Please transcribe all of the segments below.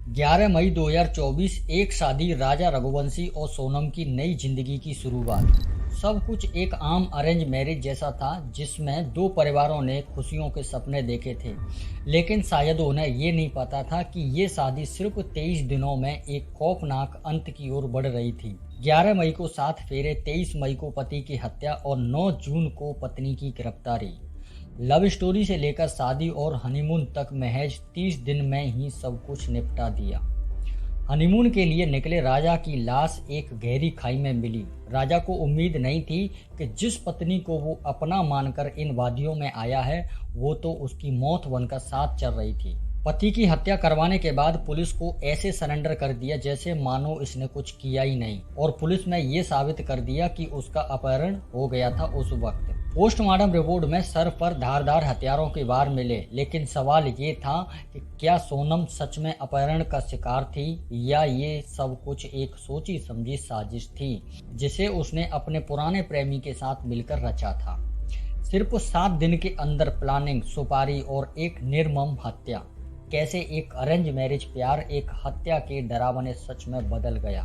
11 मई 2024 एक शादी, राजा रघुवंशी और सोनम की नई जिंदगी की शुरुआत। सब कुछ एक आम अरेंज मैरिज जैसा था जिसमें दो परिवारों ने खुशियों के सपने देखे थे। लेकिन शायद उन्हें ये नहीं पता था कि ये शादी सिर्फ 23 दिनों में एक खौफनाक अंत की ओर बढ़ रही थी। 11 मई को 7 फेरे, 23 मई को पति की हत्या और 9 जून को पत्नी की गिरफ्तारी। लव स्टोरी से लेकर शादी और हनीमून तक महज 30 दिन में ही सब कुछ निपटा दिया। हनीमून के लिए निकले राजा की लाश एक गहरी खाई में मिली। राजा को उम्मीद नहीं थी कि जिस पत्नी को वो अपना मानकर इन वादियों में आया है वो तो उसकी मौत बनकर साथ चल रही थी। पति की हत्या करवाने के बाद पुलिस को ऐसे सरेंडर कर दिया जैसे मानो इसने कुछ किया ही नहीं, और पुलिस ने ये साबित कर दिया कि उसका अपहरण हो गया था उस वक्त। पोस्टमार्टम रिपोर्ट में सर पर धारदार हथियारों के वार मिले, लेकिन सवाल ये था कि क्या सोनम सच में अपहरण का शिकार थी या ये सब कुछ एक सोची समझी साजिश थी जिसे उसने अपने पुराने प्रेमी के साथ मिलकर रचा था। सिर्फ 7 दिन के अंदर प्लानिंग, सुपारी और एक निर्मम हत्या। कैसे एक अरेंज मैरिज प्यार एक हत्या के डरावने सच में बदल गया।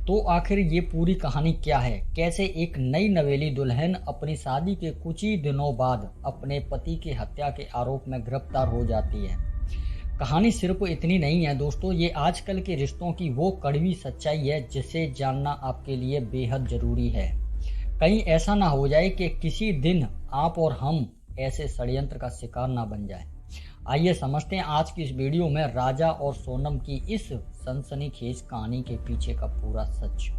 तो आखिर ये पूरी कहानी क्या है? कैसे एक नई नवेली दुल्हन अपनी शादी के कुछ ही दिनों बाद अपने पति की हत्या के आरोप में गिरफ्तार हो जाती है। कहानी सिर्फ इतनी नहीं है दोस्तों, ये आजकल के रिश्तों की वो कड़वी सच्चाई है जिसे जानना आपके लिए बेहद जरूरी है। कहीं ऐसा ना हो जाए कि किसी दिन आप और हम ऐसे षड्यंत्र का शिकार ना बन जाए। आइए समझते हैं आज की इस वीडियो में राजा और सोनम की इस सनसनीखेज कहानी के पीछे का पूरा सच।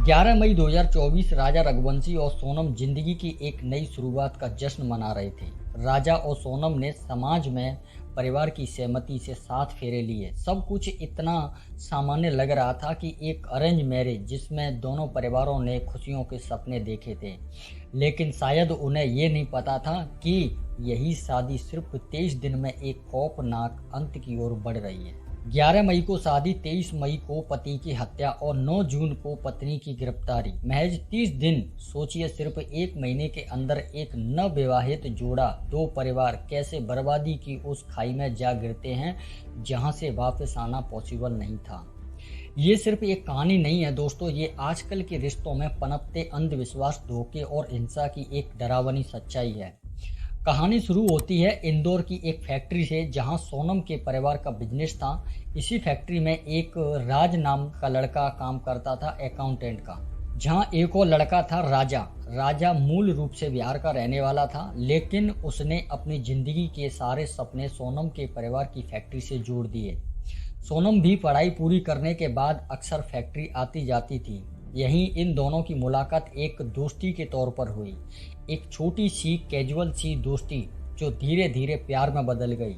11 मई 2024 राजा रघुवंशी और सोनम जिंदगी की एक नई शुरुआत का जश्न मना रहे थे। राजा और सोनम ने समाज में परिवार की सहमति से 7 फेरे लिए। सब कुछ इतना सामान्य लग रहा था कि एक अरेंज मैरिज जिसमें दोनों परिवारों ने खुशियों के सपने देखे थे। लेकिन शायद उन्हें ये नहीं पता था कि यही शादी सिर्फ 23 दिन में एक खौफनाक अंत की ओर बढ़ रही है। 11 मई को शादी, 23 मई को पति की हत्या और 9 जून को पत्नी की गिरफ्तारी। महज 30 दिन। सोचिए, सिर्फ एक महीने के अंदर एक नवविवाहित जोड़ा, दो परिवार कैसे बर्बादी की उस खाई में जा गिरते हैं जहां से वापस आना पॉसिबल नहीं था। ये सिर्फ एक कहानी नहीं है दोस्तों, ये आजकल के रिश्तों में पनपते अंधविश्वास, धोखे और हिंसा की एक डरावनी सच्चाई है। कहानी शुरू होती है इंदौर की एक फैक्ट्री से जहां सोनम के परिवार का बिजनेस था। इसी फैक्ट्री में एक राज नाम का लड़का काम करता था, अकाउंटेंट का। जहां एक और लड़का था राजा। राजा मूल रूप से बिहार का रहने वाला था, लेकिन उसने अपनी जिंदगी के सारे सपने सोनम के परिवार की फैक्ट्री से जोड़ दिए। सोनम भी पढ़ाई पूरी करने के बाद अक्सर फैक्ट्री आती जाती थी। यहीं इन दोनों की मुलाकात एक दोस्ती के तौर पर हुई, एक छोटी सी कैजुअल सी दोस्ती जो धीरे धीरे प्यार में बदल गई।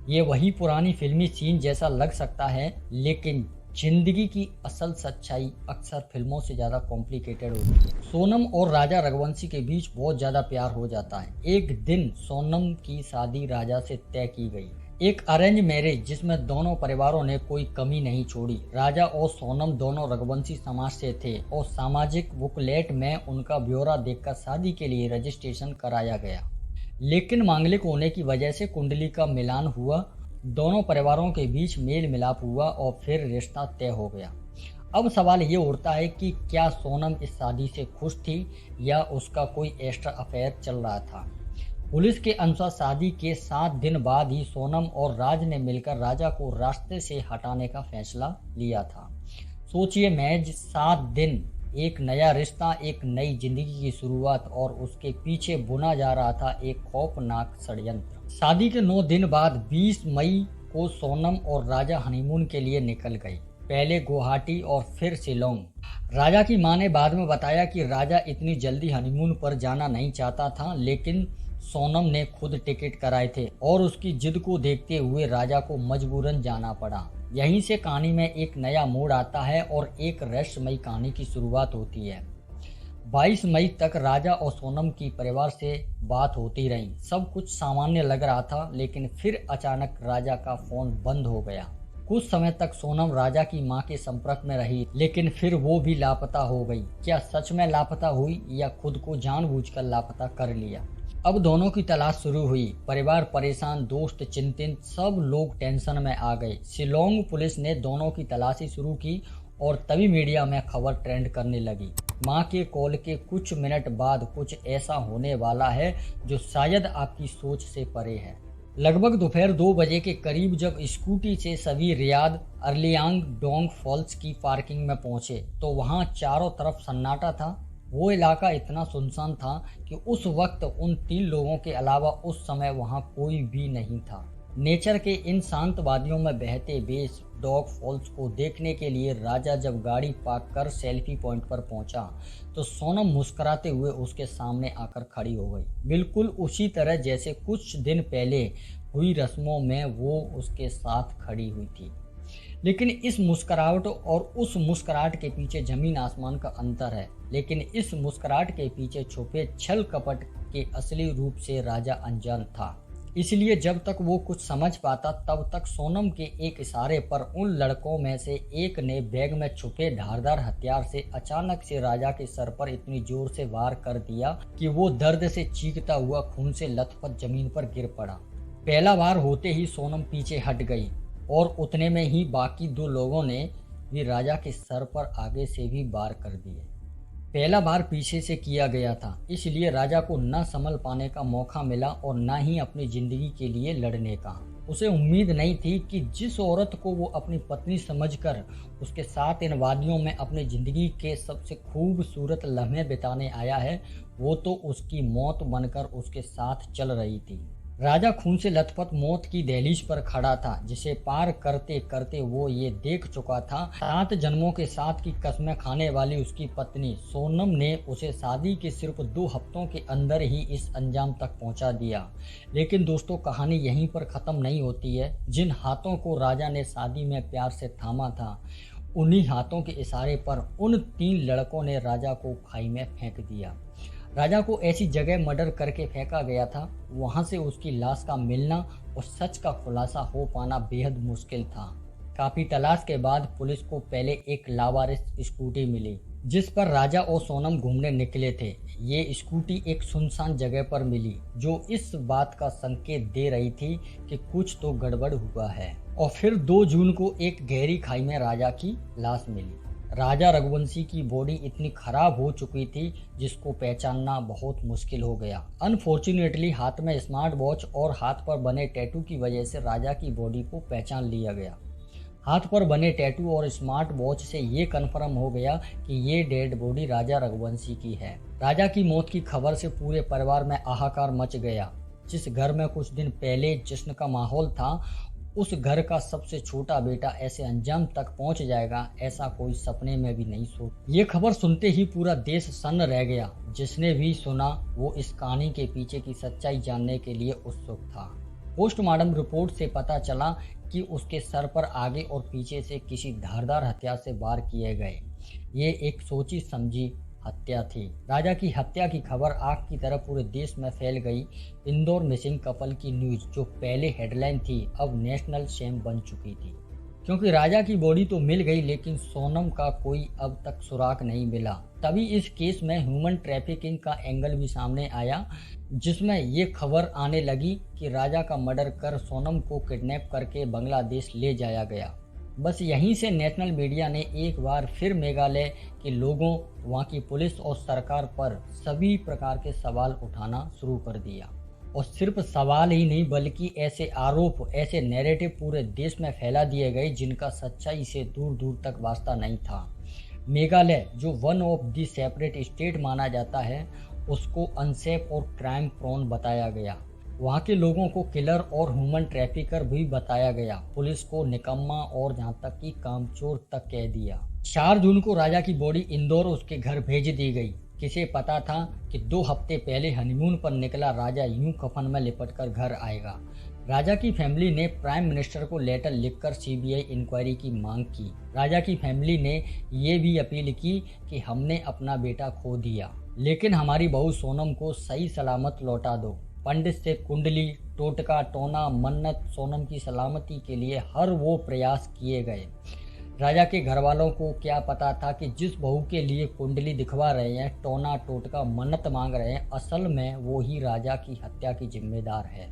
ये वही पुरानी फिल्मी सीन जैसा लग सकता है, लेकिन जिंदगी की असल सच्चाई अक्सर फिल्मों से ज़्यादा कॉम्प्लिकेटेड होती है। सोनम और राजा रघुवंशी के बीच बहुत ज़्यादा प्यार हो जाता है। एक दिन सोनम की शादी राजा से तय की गई, एक अरेंज मैरिज जिसमें दोनों परिवारों ने कोई कमी नहीं छोड़ी। राजा और सोनम दोनों रघुवंशी समाज से थे और सामाजिक बुकलेट में उनका ब्यौरा देखकर शादी के लिए रजिस्ट्रेशन कराया गया। लेकिन मांगलिक होने की वजह से कुंडली का मिलान हुआ, दोनों परिवारों के बीच मेल मिलाप हुआ और फिर रिश्ता तय हो गया। अब सवाल ये उठता है कि क्या सोनम इस शादी से खुश थी या उसका कोई एक्स्ट्रा अफेयर चल रहा था। पुलिस के अनुसार शादी के 7 दिन बाद ही सोनम और राज ने मिलकर राजा को रास्ते से हटाने का फैसला लिया था। सोचिए, महज 7 दिन, एक नया रिश्ता, एक नई जिंदगी की शुरुआत, और उसके पीछे बुना जा रहा था एक खौफनाक षड्यंत्र। शादी के 9 दिन बाद 20 मई को सोनम और राजा हनीमून के लिए निकल गए, पहले गुवाहाटी और फिर शिलोंग। राजा की मां ने बाद में बताया कि राजा इतनी जल्दी हनीमून पर जाना नहीं चाहता था, लेकिन सोनम ने खुद टिकट कराए थे और उसकी जिद को देखते हुए राजा को मजबूरन जाना पड़ा। यहीं से कहानी में एक नया मोड़ आता है और एक रहस्यमयी कहानी की शुरुआत होती है। 22 मई तक राजा और सोनम की परिवार से बात होती रही। सब कुछ सामान्य लग रहा था, लेकिन फिर अचानक राजा का फोन बंद हो गया। कुछ समय तक सोनम राजा की मां के संपर्क में रही, लेकिन फिर वो भी लापता हो गई। क्या सच में लापता हुई या खुद को जानबूझकर लापता कर लिया? अब दोनों की तलाश शुरू हुई। परिवार परेशान, दोस्त चिंतित, सब लोग टेंशन में आ गए। शिलोंग पुलिस ने दोनों की तलाशी शुरू की और तभी मीडिया में खबर ट्रेंड करने लगी। मां के कॉल के कुछ मिनट बाद कुछ ऐसा होने वाला है जो शायद आपकी सोच से परे है। लगभग दोपहर 2 बजे के करीब जब स्कूटी से सभी रियाद अर्लियांग डोंग फॉल्स की पार्किंग में पहुंचे तो वहां चारों तरफ सन्नाटा था। वो इलाका इतना सुनसान था कि उस वक्त उन 3 लोगों के अलावा उस समय वहां कोई भी नहीं था। नेचर के इन शांत वादियों में बहते बेस डॉग फॉल्स को देखने के लिए राजा जब गाड़ी पार्क कर सेल्फी पॉइंट पर पहुंचा तो सोनम मुस्कुराते हुए उसके सामने आकर खड़ी हो गई, बिल्कुल उसी तरह जैसे कुछ दिन पहले हुई रस्मों में वो उसके साथ खड़ी हुई थी। लेकिन इस मुस्कुराहट और उस मुस्कुराहट के पीछे जमीन आसमान का अंतर है। लेकिन इस मुस्कुराहट के पीछे छुपे छल कपट के असली रूप से राजा अनजान था। इसलिए जब तक वो कुछ समझ पाता तब तक सोनम के एक इशारे पर उन लड़कों में से एक ने बैग में छुपे धारदार हथियार से अचानक से राजा के सर पर इतनी जोर से वार कर दिया कि वो दर्द से चीखता हुआ खून से लथपथ जमीन पर गिर पड़ा। पहला वार होते ही सोनम पीछे हट गई और उतने में ही बाकी 2 लोगों ने भी राजा के सर पर आगे से भी वार कर दिए। पहला बार पीछे से किया गया था, इसलिए राजा को न संभल पाने का मौका मिला और न ही अपनी जिंदगी के लिए लड़ने का। उसे उम्मीद नहीं थी कि जिस औरत को वो अपनी पत्नी समझकर उसके साथ इन वादियों में अपनी जिंदगी के सबसे खूबसूरत लम्हे बिताने आया है, वो तो उसकी मौत बनकर उसके साथ चल रही थी। राजा खून से लथपथ मौत की दहलीज पर खड़ा था, जिसे पार करते करते वो ये देख चुका था 7 जन्मों के साथ की कस्में खाने वाली उसकी पत्नी सोनम ने उसे शादी के सिर्फ 2 हफ्तों के अंदर ही इस अंजाम तक पहुंचा दिया। लेकिन दोस्तों, कहानी यहीं पर खत्म नहीं होती है। जिन हाथों को राजा ने शादी में प्यार से थामा था, उन्हीं हाथों के इशारे पर उन 3 लड़कों ने राजा को खाई में फेंक दिया। राजा को ऐसी जगह मर्डर करके फेंका गया था, वहां से उसकी लाश का मिलना और सच का खुलासा हो पाना बेहद मुश्किल था। काफी तलाश के बाद पुलिस को पहले एक लावारिस स्कूटी मिली जिस पर राजा और सोनम घूमने निकले थे। ये स्कूटी एक सुनसान जगह पर मिली जो इस बात का संकेत दे रही थी कि कुछ तो गड़बड़ हुआ है। और फिर 2 जून को एक गहरी खाई में राजा की लाश मिली। राजा रघुवंशी की बॉडी इतनी खराब हो चुकी थी जिसको पहचानना बहुत मुश्किल हो गया। अनफॉर्चुनेटली हाथ में स्मार्ट वॉच और हाथ पर बने टैटू की वजह से राजा की बॉडी को पहचान लिया गया। हाथ पर बने टैटू और स्मार्ट वॉच से ये कन्फर्म हो गया कि ये डेड बॉडी राजा रघुवंशी की है। राजा की मौत की खबर से पूरे परिवार में हाहाकार मच गया। जिस घर में कुछ दिन पहले जश्न का माहौल था, उस घर का सबसे छोटा बेटा ऐसे अंजाम तक पहुंच जाएगा, ऐसा कोई सपने में भी नहीं सोच। ये खबर सुनते ही पूरा देश सन्न रह गया। जिसने भी सुना वो इस कहानी के पीछे की सच्चाई जानने के लिए उत्सुक था। पोस्टमार्टम रिपोर्ट से पता चला कि उसके सर पर आगे और पीछे से किसी धारदार हथियार से वार किए गए। ये एक सोची समझी हत्या थी। राजा की हत्या की खबर आग की तरह पूरे देश में फैल गई। इंदौर मिसिंग कपल की न्यूज जो पहले हेडलाइन थी अब नेशनल शेम बन चुकी थी, क्योंकि राजा की बॉडी तो मिल गई लेकिन सोनम का कोई अब तक सुराग नहीं मिला। तभी इस केस में ह्यूमन ट्रैफिकिंग का एंगल भी सामने आया, जिसमें ये खबर आने लगी कि राजा का मर्डर कर सोनम को किडनैप करके बांग्लादेश ले जाया गया। बस यहीं से नेशनल मीडिया ने एक बार फिर मेघालय के लोगों, वहाँ की पुलिस और सरकार पर सभी प्रकार के सवाल उठाना शुरू कर दिया। और सिर्फ सवाल ही नहीं बल्कि ऐसे आरोप, ऐसे नैरेटिव पूरे देश में फैला दिए गए जिनका सच्चाई से दूर दूर तक वास्ता नहीं था। मेघालय जो one of the separate state माना जाता है, उसको अनसेफ और क्राइम प्रोन बताया गया। वहाँ के लोगों को किलर और ह्यूमन ट्रैफिकर भी बताया गया। पुलिस को निकम्मा और यहाँ तक कि कामचोर तक कह दिया। 4 जून को राजा की बॉडी इंदौर उसके घर भेज दी गई। किसे पता था कि 2 हफ्ते पहले हनीमून पर निकला राजा यूं कफन में लिपटकर घर आएगा। राजा की फैमिली ने प्राइम मिनिस्टर को लेटर लिखकर सीबीआई इंक्वायरी की मांग की। राजा की फैमिली ने ये भी अपील की कि हमने अपना बेटा खो दिया, लेकिन हमारी बहू सोनम को सही सलामत लौटा दो। पंडित से कुंडली, टोटका, टोना, मन्नत, सोनम की सलामती के लिए हर वो प्रयास किए गए। राजा के घर वालों को क्या पता था कि जिस बहू के लिए कुंडली दिखवा रहे हैं, टोना, टोटका, मन्नत मांग रहे हैं, असल में वो ही राजा की हत्या की जिम्मेदार है।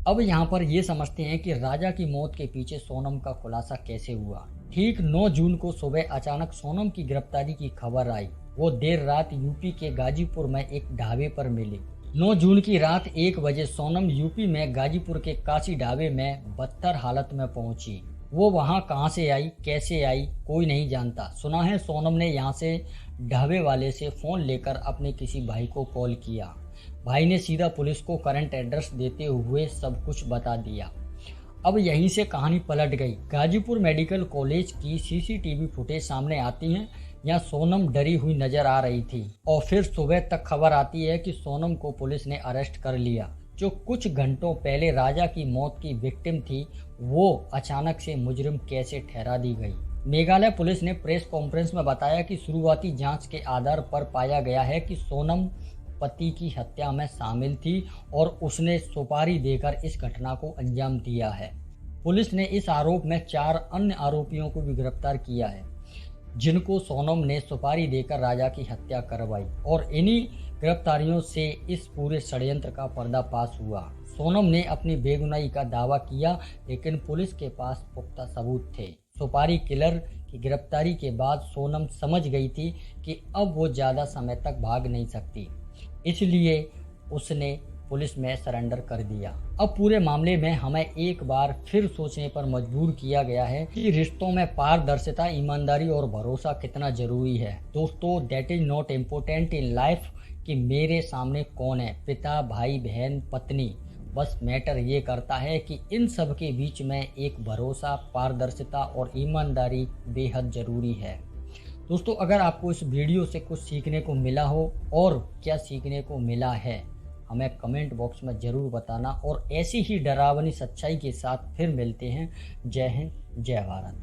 अब यहाँ पर ये समझते हैं कि राजा की मौत के पीछे सोनम का खुलासा कैसे हुआ। ठीक 9 जून को सुबह अचानक सोनम की गिरफ्तारी की खबर आई। वो देर रात यूपी के गाजीपुर में एक ढाबे पर मिली। 9 जून की रात 1 बजे सोनम यूपी में गाजीपुर के काशी ढाबे में बदतर हालत में पहुंची। वो वहां कहां से आई, कैसे आई, कोई नहीं जानता। सुना है सोनम ने यहां से ढाबे वाले से फ़ोन लेकर अपने किसी भाई को कॉल किया। भाई ने सीधा पुलिस को करंट एड्रेस देते हुए सब कुछ बता दिया। अब यहीं से कहानी पलट गई। गाजीपुर मेडिकल कॉलेज की सीसीटीवी फुटेज सामने आती है। यहाँ सोनम डरी हुई नजर आ रही थी और फिर सुबह तक खबर आती है कि सोनम को पुलिस ने अरेस्ट कर लिया। जो कुछ घंटों पहले राजा की मौत की विक्टिम थी, वो अचानक से मुजरिम कैसे ठहरा दी गई। मेघालय पुलिस ने प्रेस कॉन्फ्रेंस में बताया कि शुरुआती जांच के आधार पर पाया गया है कि सोनम पति की हत्या में शामिल थी और उसने सुपारी देकर इस घटना को अंजाम दिया है। पुलिस ने इस आरोप में 4 अन्य आरोपियों को भी गिरफ्तार किया है, जिनको सोनम ने सुपारी देकर राजा की हत्या करवाई, और इन्हीं गिरफ्तारियों से इस पूरे षड्यंत्र का पर्दाफाश हुआ। सोनम ने अपनी बेगुनाही का दावा किया, लेकिन पुलिस के पास पुख्ता सबूत थे। सुपारी किलर की गिरफ्तारी के बाद सोनम समझ गई थी कि अब वो ज़्यादा समय तक भाग नहीं सकती, इसलिए उसने पुलिस में सरेंडर कर दिया। अब पूरे मामले में हमें एक बार फिर सोचने पर मजबूर किया गया है कि रिश्तों में पारदर्शिता, ईमानदारी और भरोसा कितना जरूरी है। दोस्तों, that is not important in life कि मेरे सामने कौन है, पिता, भाई, बहन, पत्नी। बस मैटर ये करता है कि इन सब के बीच में एक भरोसा, पारदर्शिता और ईमानदारी बेहद ज़रूरी है। दोस्तों, अगर आपको इस वीडियो से कुछ सीखने को मिला हो और क्या सीखने को मिला है, हमें कमेंट बॉक्स में ज़रूर बताना, और ऐसी ही डरावनी सच्चाई के साथ फिर मिलते हैं। जय हिंद, जय भारत।